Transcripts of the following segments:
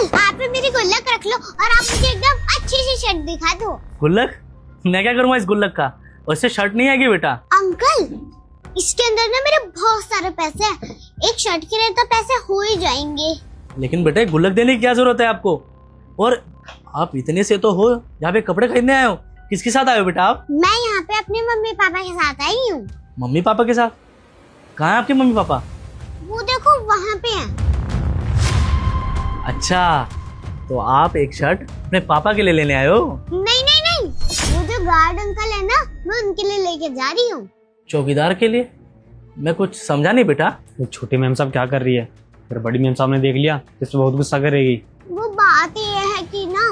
Uncle आप भी मेरी गुल्लक रख लो और आप मुझे एकदम अच्छी सी शर्ट दिखा दो। गुल्लक? मैं क्या करूँगा इस गुल्लक का? उससे शर्ट नहीं आएगी बेटा। अंकल इसके अंदर ना मेरे बहुत सारे पैसे हैं, एक शर्ट के लिए तो पैसे हो ही जाएंगे। लेकिन बेटा गुल्लक देने की क्या जरूरत है आपको? और आप इतने से तो हो, यहाँ पे कपड़े खरीदने आए हो? किसके साथ आए हो बेटा आप? मैं यहाँ पे अपने मम्मी पापा के साथ आई हूँ। मम्मी पापा के साथ? कहाँ है आपके मम्मी पापा? वो देखो वहाँ पे हैं। अच्छा, तो आप एक शर्ट अपने पापा के लिए लेने आए हो? नहीं नहीं नहीं, वो जो गार्ड अंकल है ना, मैं उनके लिए लेके जा रही हूँ। चौकीदार के लिए? मैं कुछ समझा नहीं बेटा। वो छोटी मैम साहब क्या कर रही है? फिर बड़ी मैम साहब ने देख लिया तो इस पे बहुत गुस्सा करेगी। वो बात ये है कि ना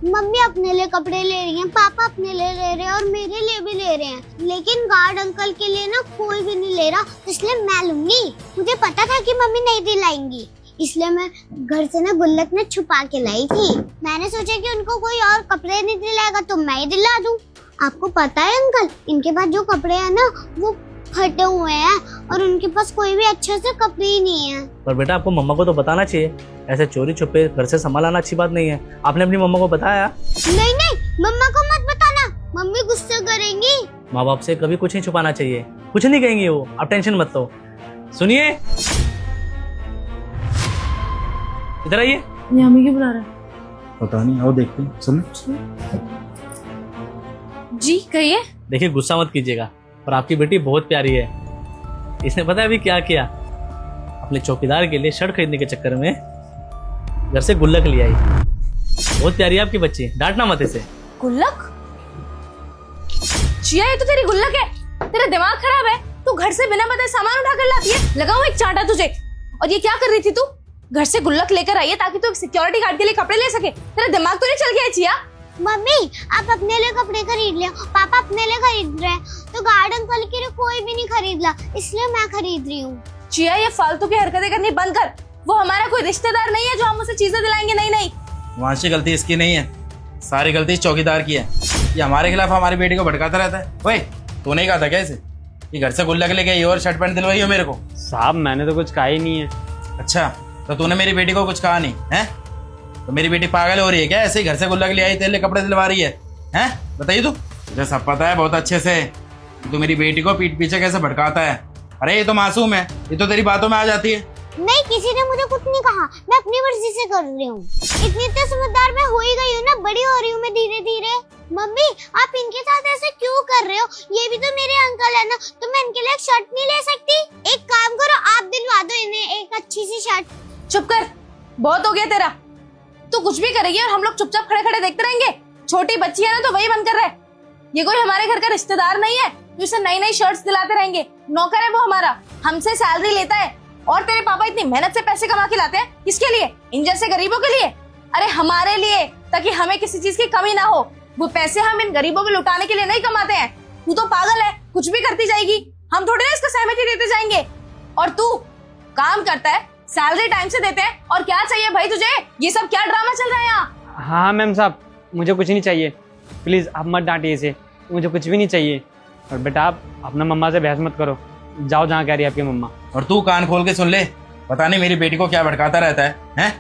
मम्मी अपने लिए कपड़े ले रही हैं, पापा अपने लिए ले रहे हैं और मेरे लिए भी ले रहे हैं, लेकिन गार्ड अंकल के लिए ना कोई भी नहीं ले रहा, इसलिए मैं लूंगी। मुझे पता था कि मम्मी नहीं दिलाएंगी, इसलिए मैं घर से ना गुल्लक में छुपा के लाई थी। मैंने सोचा कि उनको कोई और कपड़े नहीं दिलाएगा तो मैं ही दिला दूं। आपको पता है अंकल, इनके पास जो कपड़े हैं ना वो फटे हुए हैं और उनके पास कोई भी अच्छे से कपड़े ही नहीं है। पर बेटा आपको मम्मा को तो बताना चाहिए, ऐसे चोरी छुपे घर से सामान लाना अच्छी बात नहीं है। आपने अपनी मम्मा को बताया? नहीं नहीं, मम्मा को मत बताना, मम्मी गुस्सा करेंगी। माँ बाप से कभी कुछ नहीं छुपाना चाहिए, कुछ नहीं कहेंगे वो, आप टेंशन मत लो। सुनिए, इधर आइए। ये हमें क्यों बुला रहा है? पता नहीं, आओ देखते हैं। सुन जी कहिए। देखिए गुस्सा मत कीजिएगा, पर आपकी बेटी बहुत प्यारी है। इसने पता है अभी क्या किया? अपने चौकीदार के लिए शर्ट खरीदने के चक्कर में घर से गुल्लक ले आई। बहुत प्यारी है आपकी बच्ची, डांटना मत इसे। गुल्लक? जिया ये तो तेरी गुल्लक है, तेरा दिमाग खराब है। तू घर से बिना बताए सामान उठा कर लाती है, लगाऊं एक चांटा तुझे। और ये क्या कर रही थी तू? घर से गुल्लक लेकर आई है ताकि तू एक सिक्योरिटी गार्ड के लिए कपड़े ले सके। तेरा दिमाग तो नहीं चल गया जिया? मम्मी आप अपने लिए कपड़े खरीद ले, पापा अपने लिए खरीद रहे हैं, तो गार्ड अंकल के लिए कोई भी नहीं खरीद ला, इसलिए मैं खरीद रही हूँ। जिया ये फालतू की हरकतें करनी बंद कर। वो हमारा कोई रिश्तेदार नहीं है जो हम उसे चीजें दिलाएंगे। नहीं नहीं, वहाँ से गलती इसकी नहीं है, सारी गलती इस चौकीदार की है। ये हमारे खिलाफ हमारी बेटी को भड़काता रहता है। ओए तूने ही कहा था क्या इसे कि घर से गुल्लक लेके आई और शर्ट पैंट दिलवाई हो मेरे को? साहब मैंने तो कुछ कहा ही नहीं है। अच्छा, तो तूने मेरी बेटी को कुछ कहा नहीं है? तो मेरी बेटी पागल हो रही है क्या? ऐसे ही घर से गुल्लक ले आई, तेरे लिए कपड़े दिलवा रही है? हैं बताइए तू। मुझे सब पता है बहुत अच्छे से कि तू मेरी बेटी को पीठ पीछे कैसे भड़काता है। अरे ये तो मासूम है, ये तो तेरी बातों में आ जाती है। नहीं, किसी ने मुझे कुछ नहीं कहा, मैं अपनी मर्जी से कर रही हूँ। इतनी तो समझदार मैं हो ही गई हूँ ना, बड़ी हो रही हूँ मैं धीरे धीरे। मम्मी आप इनके साथ ऐसे क्यों कर रहे हो? ये भी तो मेरे अंकल है ना, तो मैं इनके लिए एक शर्ट नहीं ले सकती? एक काम करो, आप दिलवा दो इन्हें एक अच्छी सी शर्ट। चुप कर, बहुत हो गया तेरा। तू कुछ भी करेगी और हम लोग चुपचाप खड़े खड़े देखते रहेंगे। छोटी बच्ची है ना तो वही बंद कर रहा है। ये कोई हमारे घर का रिश्तेदार नहीं है जो इसे नई नई शर्ट्स दिलाते रहेंगे। नौकर है वो हमारा, हमसे सैलरी लेता है। और तेरे पापा इतनी मेहनत से पैसे कमा के लाते हैं, किसके लिए? इन जैसे गरीबों के लिए? अरे हमारे लिए, ताकि हमें किसी चीज की कमी ना हो। वो पैसे हम इन गरीबों को लुटाने के लिए नहीं कमाते हैं। तू तो पागल है, कुछ भी करती जाएगी, हम थोड़ी ना इसको सहमति देते जाएंगे। और तू काम करता है, सैलरी टाइम से देते हैं, और क्या चाहिए भाई तुझे? ये सब क्या ड्रामा चल रहा है यहाँ? हाँ मैम साहब, मुझे कुछ नहीं चाहिए, प्लीज आप मत डांटिए इसे, मुझे कुछ भी नहीं चाहिए। और बेटा आप अपना मम्मा से बहस मत करो, जाओ जहाँ कह रही है आपकी मम्मा। और तू कान खोल के सुन ले, पता नहीं मेरी बेटी को क्या भड़काता रहता है, हैं?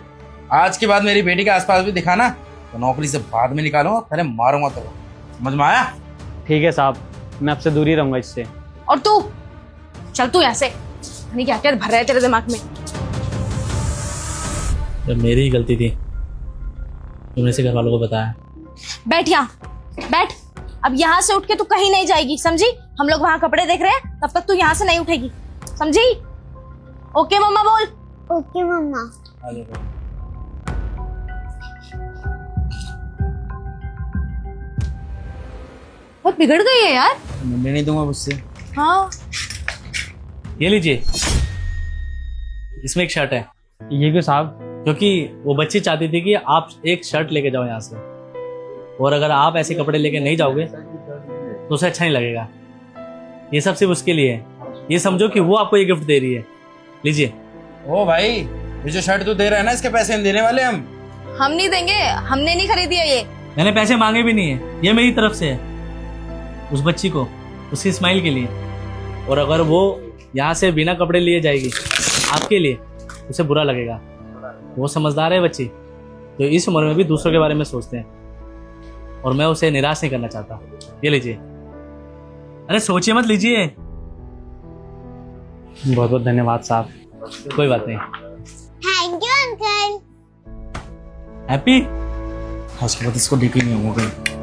आज के बाद मेरी बेटी के आसपास भी दिखाना तो नौकरी से बाद में निकालूंगा, पहले मारूंगा तो। समझ में आया? ठीक है साहब, मैं आपसे दूर ही रहूंगा इससे। और तू चल, तू यहाँ से। नहीं क्या क्या भर रहा है तेरे दिमाग में? जब मेरी ही गलती थी, तुमने से घर वालों को बताया। बैठ यहाँ, बैठ। अब यहाँ से उठ के तू कहीं नहीं जाएगी, समझी? हम लोग वहाँ कपड़े देख रहे हैं, तब तक तू यहाँ से नहीं उठेगी, समझी? ओके मम्मा बोल। ओके मम्मा। बहुत बिगड़ गई है यार। मिलने नहीं दूंगा मुझसे। हाँ ये लीजिए, इसमें एक शर्ट है। ये क्यों साहब? क्योंकि वो बच्ची चाहती थी कि आप एक शर्ट लेके जाओ यहाँ से, और अगर आप ऐसे कपड़े लेके नहीं जाओगे तो उसे अच्छा नहीं लगेगा। ये सब सिर्फ उसके लिए है, ये समझो कि वो आपको ये गिफ्ट दे रही है। लीजिए। ओ भाई, ये जो शर्ट तू दे रहा है ना, इसके पैसे हम देने वाले हम नहीं देंगे, हमने नहीं खरीदी है ये। मैंने पैसे मांगे भी नहीं है, ये मेरी तरफ से है उस बच्ची को, उसकी स्माइल के लिए। और अगर वो यहाँ से बिना कपड़े लिए जाएगी आपके लिए, उसे बुरा लगेगा। वो समझदार है बच्ची, जो इस उम्र में भी दूसरों के बारे में सोचते हैं, और मैं उसे निराश नहीं करना चाहता। ये लीजिए। अरे सोचिए मत, लीजिए। बहुत बहुत धन्यवाद साहब। कोई बात नहीं। Thank you uncle. हैप्पी। उसके बाद इसको लेके नहीं होगा।